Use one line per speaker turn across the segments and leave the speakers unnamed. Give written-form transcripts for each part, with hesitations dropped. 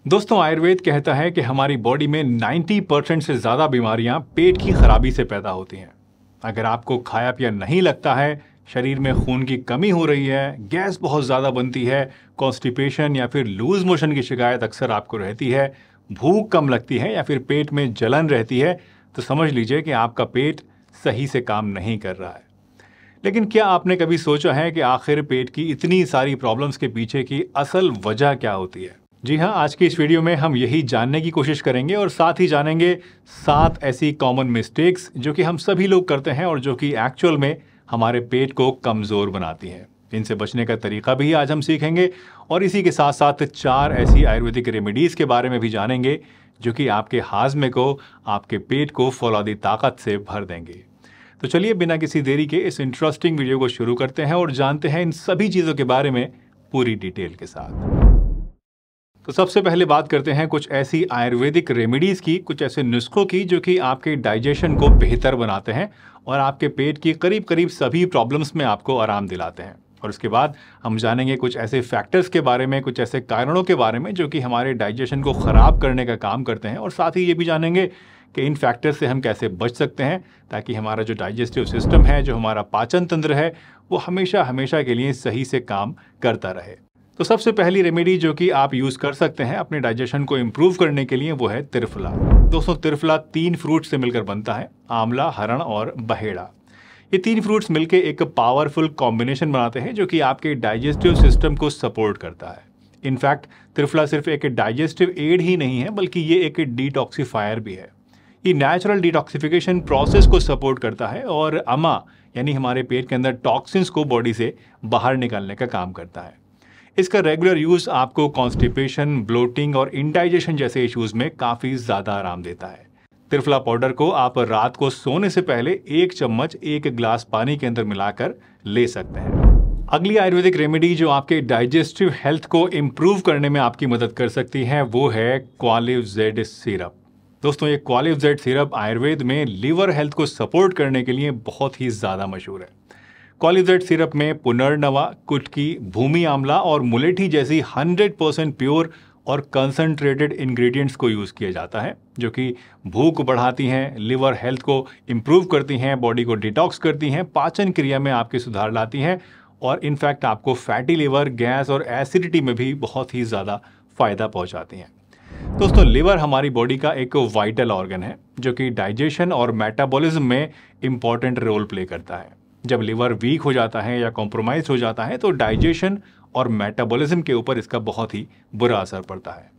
दोस्तों, आयुर्वेद कहता है कि हमारी बॉडी में 90% से ज़्यादा बीमारियां पेट की खराबी से पैदा होती हैं। अगर आपको खाया पिया नहीं लगता है, शरीर में खून की कमी हो रही है, गैस बहुत ज़्यादा बनती है, कॉन्स्टिपेशन या फिर लूज मोशन की शिकायत अक्सर आपको रहती है, भूख कम लगती है या फिर पेट में जलन रहती है, तो समझ लीजिए कि आपका पेट सही से काम नहीं कर रहा है। लेकिन क्या आपने कभी सोचा है कि आखिर पेट की इतनी सारी प्रॉब्लम्स के पीछे की असल वजह क्या होती है? जी हाँ, आज की इस वीडियो में हम यही जानने की कोशिश करेंगे और साथ ही जानेंगे 7 ऐसी कॉमन मिस्टेक्स जो कि हम सभी लोग करते हैं और जो कि एक्चुअल में हमारे पेट को कमज़ोर बनाती हैं। इनसे बचने का तरीका भी आज हम सीखेंगे और इसी के साथ साथ 4 ऐसी आयुर्वेदिक रेमेडीज़ के बारे में भी जानेंगे जो कि आपके हाजमे को, आपके पेट को फौलादी ताकत से भर देंगे। तो चलिए बिना किसी देरी के इस इंटरेस्टिंग वीडियो को शुरू करते हैं और जानते हैं इन सभी चीज़ों के बारे में पूरी डिटेल के साथ। तो सबसे पहले बात करते हैं कुछ ऐसी आयुर्वेदिक रेमेडीज़ की, कुछ ऐसे नुस्खों की जो कि आपके डाइजेशन को बेहतर बनाते हैं और आपके पेट की करीब करीब सभी प्रॉब्लम्स में आपको आराम दिलाते हैं। और उसके बाद हम जानेंगे कुछ ऐसे फैक्टर्स के बारे में, कुछ ऐसे कारणों के बारे में जो कि हमारे डाइजेशन को ख़राब करने का काम करते हैं और साथ ही ये भी जानेंगे कि इन फैक्टर्स से हम कैसे बच सकते हैं ताकि हमारा जो डाइजेस्टिव सिस्टम है, जो हमारा पाचन तंत्र है, वो हमेशा हमेशा के लिए सही से काम करता रहे। तो सबसे पहली रेमेडी जो कि आप यूज़ कर सकते हैं अपने डाइजेशन को इम्प्रूव करने के लिए वो है त्रिफला। दोस्तों, त्रिफला 3 फ्रूट से मिलकर बनता है, आंवला, हरण और बहेड़ा। ये 3 फ्रूट्स मिलकर एक पावरफुल कॉम्बिनेशन बनाते हैं जो कि आपके डाइजेस्टिव सिस्टम को सपोर्ट करता है। इनफैक्ट त्रिफला सिर्फ एक डाइजेस्टिव एड ही नहीं है बल्कि ये एक डिटॉक्सिफायर भी है। ये नेचुरल डिटॉक्सिफिकेशन प्रोसेस को सपोर्ट करता है और अमा यानी हमारे पेट के अंदर टॉक्सिन्स को बॉडी से बाहर निकालने का काम करता है। इसका रेगुलर यूज़ आपको कॉन्स्टिपेशन, ब्लोटिंग और इंडाइजेशन जैसे इश्यूज में काफ़ी ज़्यादा आराम देता है। त्रिफला पाउडर को आप रात को सोने से पहले 1 चम्मच 1 गिलास पानी के अंदर मिलाकर ले सकते हैं। अगली आयुर्वेदिक रेमेडी जो आपके डाइजेस्टिव हेल्थ को इम्प्रूव करने में आपकी मदद कर सकती है वो है क्वालिव जेड सिरप। दोस्तों, ये क्वालिव जेड सिरप आयुर्वेद में लीवर हेल्थ को सपोर्ट करने के लिए बहुत ही ज़्यादा मशहूर है। क्वालिव जेड सिरप में पुनर्नवा, कुटकी, भूमि आंवला और मुलेठी जैसी 100% प्योर और कंसंट्रेटेड इंग्रेडिएंट्स को यूज़ किया जाता है जो कि भूख बढ़ाती हैं, लिवर हेल्थ को इम्प्रूव करती हैं, बॉडी को डिटॉक्स करती हैं, पाचन क्रिया में आपके सुधार लाती हैं और इनफैक्ट आपको फैटी लिवर, गैस और एसिडिटी में भी बहुत ही ज़्यादा फ़ायदा पहुँचाती हैं। दोस्तों, लिवर हमारी बॉडी का एक वाइटल ऑर्गन है जो कि डाइजेशन और मेटाबॉलिज्म में इम्पॉर्टेंट रोल प्ले करता है। जब लिवर वीक हो जाता है या कॉम्प्रोमाइज हो जाता है तो डाइजेशन और मेटाबॉलिज्म के ऊपर इसका बहुत ही बुरा असर पड़ता है।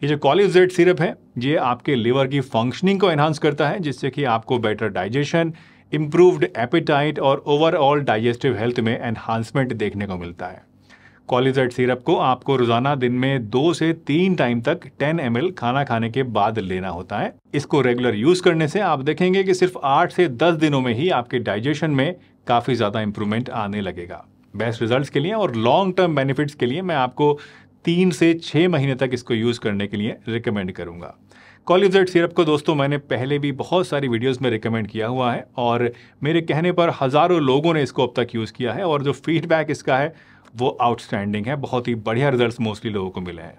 ये जो क्वालिव जेड सिरप है ये आपके लिवर की फंक्शनिंग को एनहांस करता है जिससे कि आपको बेटर डाइजेशन, इम्प्रूव्ड एपेटाइट और ओवरऑल डाइजेस्टिव हेल्थ में एनहांसमेंट देखने को मिलता है। क्वालिव जेड सिरप को आपको रोजाना दिन में 2 से 3 टाइम तक 10 ml खाना खाने के बाद लेना होता है। इसको रेगुलर यूज करने से आप देखेंगे कि सिर्फ 8 से 10 दिनों में ही आपके डाइजेशन में काफ़ी ज़्यादा इंप्रूवमेंट आने लगेगा। बेस्ट रिजल्ट्स के लिए और लॉन्ग टर्म बेनिफिट्स के लिए मैं आपको 3 से 6 महीने तक इसको यूज़ करने के लिए रिकमेंड करूंगा। क्वालिव जेड सिरप को दोस्तों मैंने पहले भी बहुत सारी वीडियोस में रिकमेंड किया हुआ है और मेरे कहने पर हज़ारों लोगों ने इसको अब तक यूज़ किया है और जो फीडबैक इसका है वो आउटस्टैंडिंग है। बहुत ही बढ़िया रिजल्ट्स मोस्टली लोगों को मिले हैं।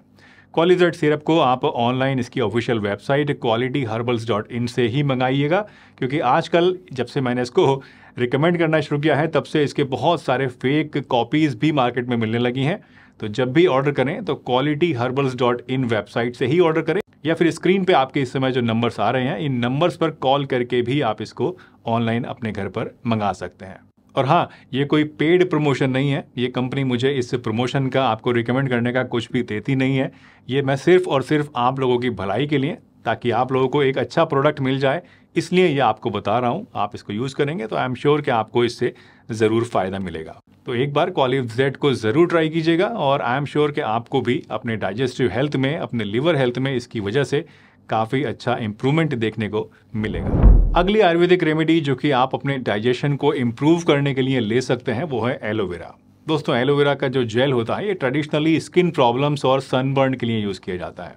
क्वालिव जेड सिरप को आप ऑनलाइन इसकी ऑफिशियल वेबसाइट qualityherbals.in से ही मंगाइएगा क्योंकि आजकल जब से मैंने इसको रिकमेंड करना शुरू किया है तब से इसके बहुत सारे फेक कॉपीज़ भी मार्केट में मिलने लगी हैं। तो जब भी ऑर्डर करें तो qualityherbals.in वेबसाइट से ही ऑर्डर करें या फिर स्क्रीन पे आपके इस समय जो नंबर्स आ रहे हैं इन नंबर्स पर कॉल करके भी आप इसको ऑनलाइन अपने घर पर मंगा सकते हैं। और हाँ, ये कोई पेड प्रमोशन नहीं है, ये कंपनी मुझे इस प्रमोशन का आपको रिकमेंड करने का कुछ भी देती नहीं है। ये मैं सिर्फ और सिर्फ आप लोगों की भलाई के लिए, ताकि आप लोगों को एक अच्छा प्रोडक्ट मिल जाए, इसलिए ये आपको बता रहा हूँ। आप इसको यूज़ करेंगे तो आई एम श्योर कि आपको इससे ज़रूर फ़ायदा मिलेगा। तो एक बार क्वालिव जेड को ज़रूर ट्राई कीजिएगा और आई एम श्योर कि आपको भी अपने डाइजेस्टिव हेल्थ में, अपने लिवर हेल्थ में इसकी वजह से काफ़ी अच्छा इम्प्रूवमेंट देखने को मिलेगा। अगली आयुर्वेदिक रेमेडी जो कि आप अपने डाइजेशन को इम्प्रूव करने के लिए ले सकते हैं वो है एलोवेरा। दोस्तों, एलोवेरा का जो जेल होता है ये ट्रेडिशनली स्किन प्रॉब्लम्स और सनबर्न के लिए यूज़ किया जाता है,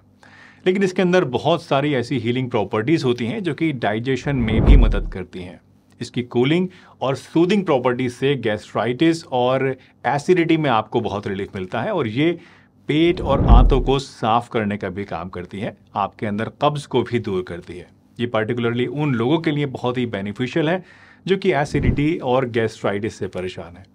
लेकिन इसके अंदर बहुत सारी ऐसी हीलिंग प्रॉपर्टीज़ होती हैं जो कि डाइजेशन में भी मदद करती हैं। इसकी कूलिंग और सूदिंग प्रॉपर्टीज से गैस्ट्राइटिस और एसिडिटी में आपको बहुत रिलीफ मिलता है और ये पेट और आंतों को साफ करने का भी काम करती है, आपके अंदर कब्ज को भी दूर करती है। ये पर्टिकुलरली उन लोगों के लिए बहुत ही बेनिफिशियल है जो कि एसिडिटी और गैस्ट्राइटिस से परेशान है।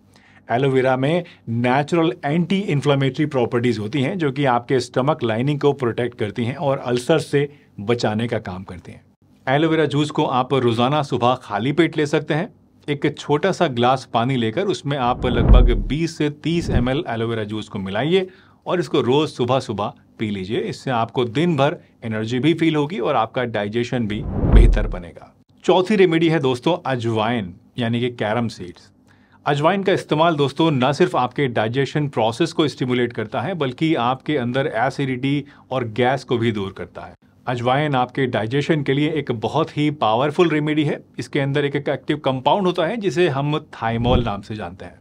एलोवेरा में नेचुरल एंटी इन्फ्लेमेटरी प्रॉपर्टीज होती हैं जो कि आपके स्टमक लाइनिंग को प्रोटेक्ट करती हैं और अल्सर से बचाने का काम करती हैं। एलोवेरा जूस को आप रोजाना सुबह खाली पेट ले सकते हैं। एक छोटा सा ग्लास पानी लेकर उसमें आप लगभग 20 से 30 ml एलोवेरा जूस को मिलाइए और इसको रोज सुबह सुबह पी लीजिए। इससे आपको दिन भर एनर्जी भी फील होगी और आपका डाइजेशन भी बेहतर बनेगा। चौथी रेमेडी है दोस्तों अजवाइन यानी कि कैरम सीड्स। अजवाइन का इस्तेमाल दोस्तों न सिर्फ आपके डाइजेशन प्रोसेस को स्टिमुलेट करता है बल्कि आपके अंदर एसिडिटी और गैस को भी दूर करता है। अजवाइन आपके डाइजेशन के लिए एक बहुत ही पावरफुल रेमेडी है। इसके अंदर एक एक्टिव कंपाउंड होता है जिसे हम थाइमोल नाम से जानते हैं।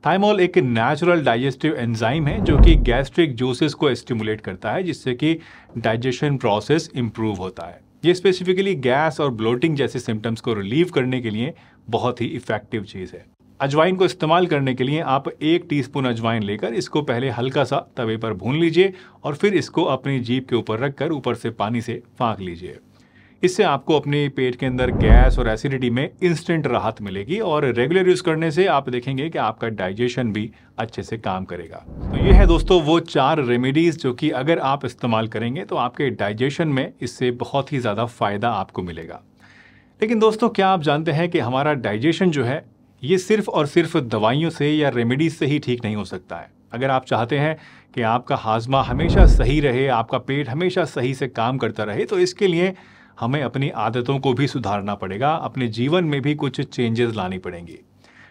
थाइमोल एक नेचुरल डाइजेस्टिव एंजाइम है जो कि गैस्ट्रिक जूसेस को स्टिमुलेट करता है जिससे कि डाइजेशन प्रोसेस इंप्रूव होता है। ये स्पेसिफिकली गैस और ब्लोटिंग जैसे सिम्टम्स को रिलीव करने के लिए बहुत ही इफेक्टिव चीज़ है। अजवाइन को इस्तेमाल करने के लिए आप 1 टीस्पून अजवाइन लेकर इसको पहले हल्का सा तवे पर भून लीजिए और फिर इसको अपनी जीभ के ऊपर रखकर ऊपर से पानी से फाँक लीजिए। इससे आपको अपने पेट के अंदर गैस और एसिडिटी में इंस्टेंट राहत मिलेगी और रेगुलर यूज़ करने से आप देखेंगे कि आपका डाइजेशन भी अच्छे से काम करेगा। तो ये है दोस्तों वो 4 रेमेडीज़ जो कि अगर आप इस्तेमाल करेंगे तो आपके डाइजेशन में इससे बहुत ही ज़्यादा फ़ायदा आपको मिलेगा। लेकिन दोस्तों क्या आप जानते हैं कि हमारा डाइजेशन जो है ये सिर्फ और सिर्फ दवाइयों से या रेमेडीज से ही ठीक नहीं हो सकता है। अगर आप चाहते हैं कि आपका हाजमा हमेशा सही रहे, आपका पेट हमेशा सही से काम करता रहे, तो इसके लिए हमें अपनी आदतों को भी सुधारना पड़ेगा, अपने जीवन में भी कुछ चेंजेस लानी पड़ेंगी।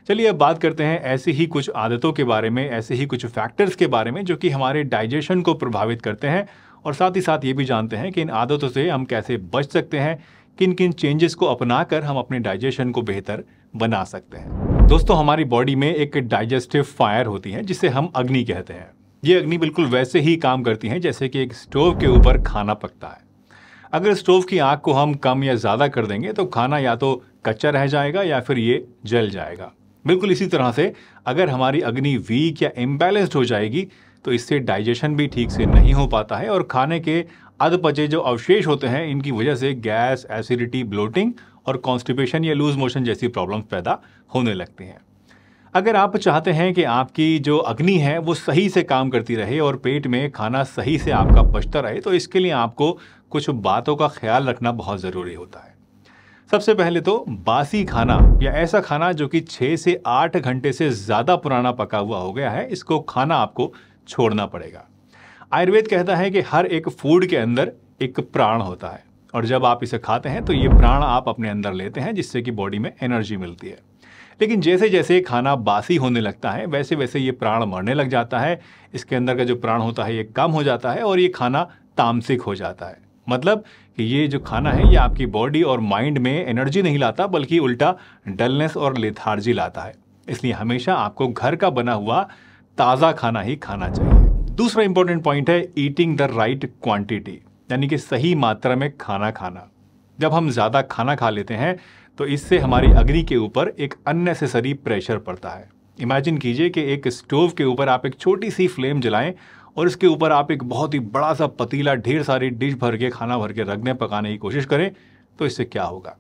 चलिए अब बात करते हैं ऐसी ही कुछ आदतों के बारे में, ऐसे ही कुछ फैक्टर्स के बारे में जो कि हमारे डाइजेशन को प्रभावित करते हैं और साथ ही साथ ये भी जानते हैं कि इन आदतों से हम कैसे बच सकते हैं, किन किन चेंजेस को अपनाकर हम अपने डाइजेशन को बेहतर बना सकते हैं। दोस्तों हमारी बॉडी में एक डाइजेस्टिव फायर होती है जिसे हम अग्नि कहते हैं। ये अग्नि बिल्कुल वैसे ही काम करती है जैसे कि एक स्टोव के ऊपर खाना पकता है। अगर स्टोव की आग को हम कम या ज़्यादा कर देंगे तो खाना या तो कच्चा रह जाएगा या फिर ये जल जाएगा। बिल्कुल इसी तरह से अगर हमारी अग्नि वीक या इम्बैलेंस्ड हो जाएगी तो इससे डाइजेशन भी ठीक से नहीं हो पाता है और खाने के अधपचे जो अवशेष होते हैं इनकी वजह से गैस, एसिडिटी, ब्लोटिंग और कॉन्स्टिपेशन या लूज मोशन जैसी प्रॉब्लम्स पैदा होने लगती हैं। अगर आप चाहते हैं कि आपकी जो अग्नि है वो सही से काम करती रहे और पेट में खाना सही से आपका पचता रहे तो इसके लिए आपको कुछ बातों का ख्याल रखना बहुत ज़रूरी होता है। सबसे पहले तो बासी खाना या ऐसा खाना जो कि 6 से 8 घंटे से ज़्यादा पुराना पका हुआ हो गया है, इसको खाना आपको छोड़ना पड़ेगा। आयुर्वेद कहता है कि हर एक फूड के अंदर एक प्राण होता है और जब आप इसे खाते हैं तो ये प्राण आप अपने अंदर लेते हैं जिससे कि बॉडी में एनर्जी मिलती है। लेकिन जैसे जैसे खाना बासी होने लगता है वैसे वैसे ये प्राण मरने लग जाता है। इसके अंदर का जो प्राण होता है ये कम हो जाता है और ये खाना तामसिक हो जाता है। मतलब कि ये जो खाना है ये आपकी बॉडी और माइंड में एनर्जी नहीं लाता बल्कि उल्टा डलनेस और लेथार्जी लाता है। इसलिए हमेशा आपको घर का बना हुआ ताज़ा खाना ही खाना चाहिए। दूसरा इंपॉर्टेंट पॉइंट है ईटिंग द राइट क्वांटिटी, यानी कि सही मात्रा में खाना खाना। जब हम ज़्यादा खाना खा लेते हैं तो इससे हमारी अग्नि के ऊपर एक अननेसेसरी प्रेशर पड़ता है। इमेजिन कीजिए कि एक स्टोव के ऊपर आप एक छोटी सी फ्लेम जलाएं और इसके ऊपर आप एक बहुत ही बड़ा सा पतीला ढेर सारी डिश भर के खाना भर के रख दें, पकाने की कोशिश करें, तो इससे क्या होगा?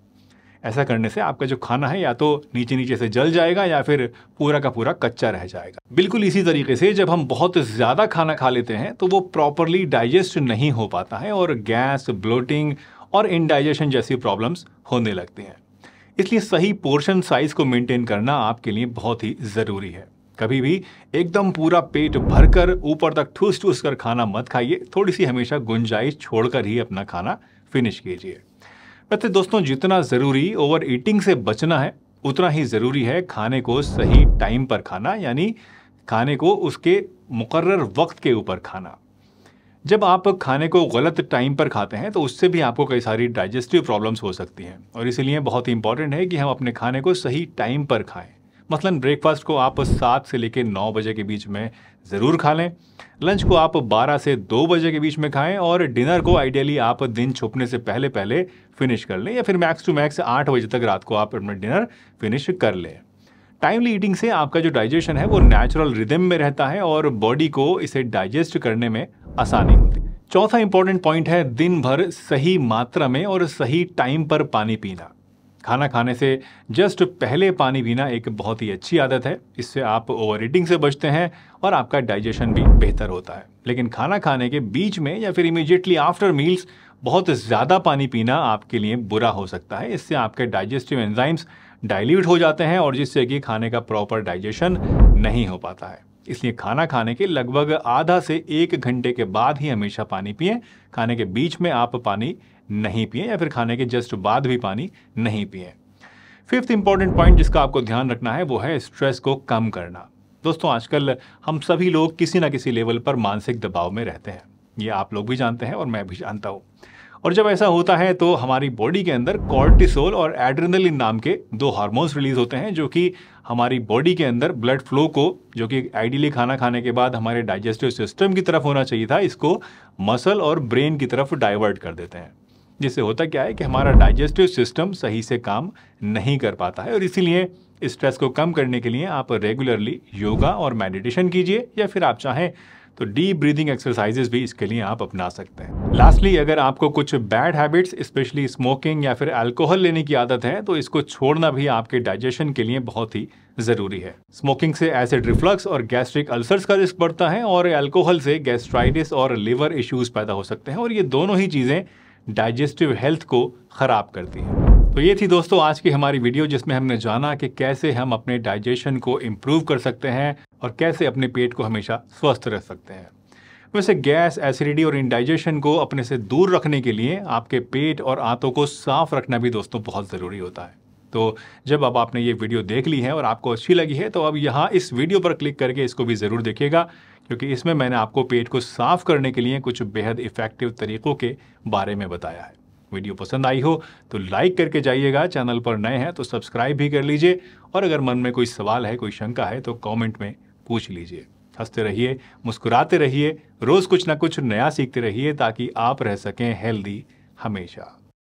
ऐसा करने से आपका जो खाना है या तो नीचे नीचे से जल जाएगा या फिर पूरा का पूरा कच्चा रह जाएगा। बिल्कुल इसी तरीके से जब हम बहुत ज़्यादा खाना खा लेते हैं तो वो प्रॉपरली डाइजेस्ट नहीं हो पाता है और गैस, ब्लोटिंग और इनडाइजेशन जैसी प्रॉब्लम्स होने लगती हैं। इसलिए सही पोर्शन साइज को मेंटेन करना आपके लिए बहुत ही ज़रूरी है। कभी भी एकदम पूरा पेट भरकर ऊपर तक ठूस ठूस कर खाना मत खाइए, थोड़ी सी हमेशा गुंजाइश छोड़कर ही अपना खाना फिनिश कीजिए। वैसे दोस्तों जितना ज़रूरी ओवर ईटिंग से बचना है उतना ही ज़रूरी है खाने को सही टाइम पर खाना, यानी खाने को उसके मुकर्रर वक्त के ऊपर खाना। जब आप खाने को गलत टाइम पर खाते हैं तो उससे भी आपको कई सारी डाइजेस्टिव प्रॉब्लम्स हो सकती हैं और इसीलिए बहुत ही इंपॉर्टेंट है कि हम अपने खाने को सही टाइम पर खाएं। मसलन ब्रेकफास्ट को आप 7 से लेकर 9 बजे के बीच में ज़रूर खा लें, लंच को आप 12 से 2 बजे के बीच में खाएं और डिनर को आइडियली आप दिन छुपने से पहले पहले फिनिश कर लें या फिर मैक्स टू मैक्स 8 बजे तक रात को आप अपना डिनर फिनिश कर लें। टाइमली ईटिंग से आपका जो डाइजेशन है वो नेचुरल रिदम में रहता है और बॉडी को इसे डाइजेस्ट करने में आसानी होती है। चौथा इंपॉर्टेंट पॉइंट है दिन भर सही मात्रा में और सही टाइम पर पानी पीना। खाना खाने से जस्ट पहले पानी पीना एक बहुत ही अच्छी आदत है। इससे आप ओवर ईटिंग से बचते हैं और आपका डाइजेशन भी बेहतर होता है। लेकिन खाना खाने के बीच में या फिर इमीडिएटली आफ्टर मील्स बहुत ज़्यादा पानी पीना आपके लिए बुरा हो सकता है। इससे आपके डाइजेस्टिव एंजाइम्स डाइल्यूट हो जाते हैं और जिससे कि खाने का प्रॉपर डाइजेशन नहीं हो पाता है। इसलिए खाना खाने के लगभग आधा से 1 घंटे के बाद ही हमेशा पानी पिएं। खाने के बीच में आप पानी नहीं पिएं या फिर खाने के जस्ट बाद भी पानी नहीं पिएं। फिफ्थ इंपॉर्टेंट पॉइंट जिसका आपको ध्यान रखना है वो है स्ट्रेस को कम करना। दोस्तों, आजकल हम सभी लोग किसी ना किसी लेवल पर मानसिक दबाव में रहते हैं। ये आप लोग भी जानते हैं और मैं भी जानता हूँ। और जब ऐसा होता है तो हमारी बॉडी के अंदर कॉर्टिसोल और एड्रेनलिन नाम के 2 हार्मोन्स रिलीज होते हैं जो कि हमारी बॉडी के अंदर ब्लड फ्लो को, जो कि आइडियली खाना खाने के बाद हमारे डाइजेस्टिव सिस्टम की तरफ होना चाहिए था, इसको मसल और ब्रेन की तरफ डाइवर्ट कर देते हैं। जिससे होता क्या है कि हमारा डाइजेस्टिव सिस्टम सही से काम नहीं कर पाता है और इसीलिए स्ट्रेस को कम करने के लिए आप रेगुलरली योगा और मेडिटेशन कीजिए या फिर आप चाहें तो डीप ब्रीदिंग एक्सरसाइजेस भी इसके लिए आप अपना सकते हैं। लास्टली, अगर आपको कुछ बैड हैबिट्स स्पेशली स्मोकिंग या फिर अल्कोहल लेने की आदत है तो इसको छोड़ना भी आपके डाइजेशन के लिए बहुत ही जरूरी है। स्मोकिंग से एसिड रिफ्लक्स और गैस्ट्रिक अल्सर्स का रिस्क बढ़ता है और अल्कोहल से गैस्ट्राइटिस और लिवर इश्यूज पैदा हो सकते हैं और ये दोनों ही चीजें डाइजेस्टिव हेल्थ को खराब करती हैं। तो ये थी दोस्तों आज की हमारी वीडियो जिसमें हमने जाना कि कैसे हम अपने डाइजेशन को इम्प्रूव कर सकते हैं और कैसे अपने पेट को हमेशा स्वस्थ रख सकते हैं। वैसे गैस, एसिडिटी और इंडाइजेशन को अपने से दूर रखने के लिए आपके पेट और आंतों को साफ रखना भी दोस्तों बहुत ज़रूरी होता है। तो जब अब आपने ये वीडियो देख ली है और आपको अच्छी लगी है तो अब यहाँ इस वीडियो पर क्लिक करके इसको भी ज़रूर देखिएगा, क्योंकि इसमें मैंने आपको पेट को साफ करने के लिए कुछ बेहद इफ़ेक्टिव तरीक़ों के बारे में बताया है। वीडियो पसंद आई हो तो लाइक करके जाइएगा, चैनल पर नए हैं तो सब्सक्राइब भी कर लीजिए और अगर मन में कोई सवाल है, कोई शंका है तो कमेंट में पूछ लीजिए। हंसते रहिए, मुस्कुराते रहिए, रोज़ कुछ ना कुछ नया सीखते रहिए ताकि आप रह सकें हेल्दी हमेशा।